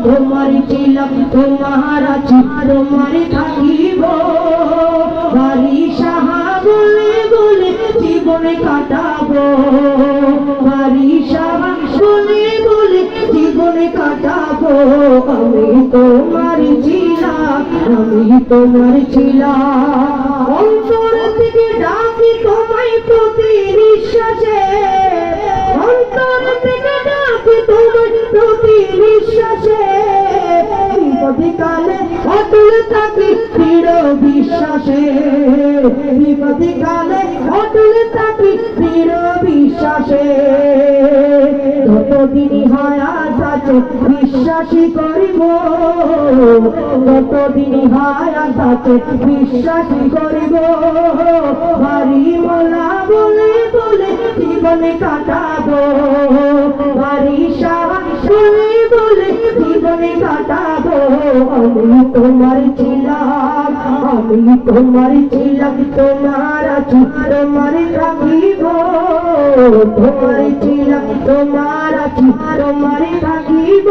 তোমার ছিলাম তোমার আছি তোমার থাকিব বাড়ি সাহা বলে বলে জীবনে কাটাবো বাড়ি সাহা বলে বলে জীবনে কাটাবো আমি তোমার ছিলাম অন্তর থেকে ডাকি তোমায় প্রতি নিঃশ্বাসে অন্তর থেকে ডাকি তোমায় প্রতি নিঃশ্বাসে বিপদে কালে অটল থাকি দৃঢ় বিশ্বাসে বিপদে কালে অটল থাকি দৃঢ় বিশ্বাসে যতদিন হায়াত আছে বিশ্বাসী করিব যতদিন হায়াত আছে বিশ্বাসী করিব বাড়ি মোলা বলে বলে জীবনে কাটাবো বাড়ি সাহা বলে বলে জীবনে কাটাবো আমি তোমার ছিলাম তোমার আছি তোমার থাকিব তোমার ছিলাম তোমার আছি তোমার থাকিব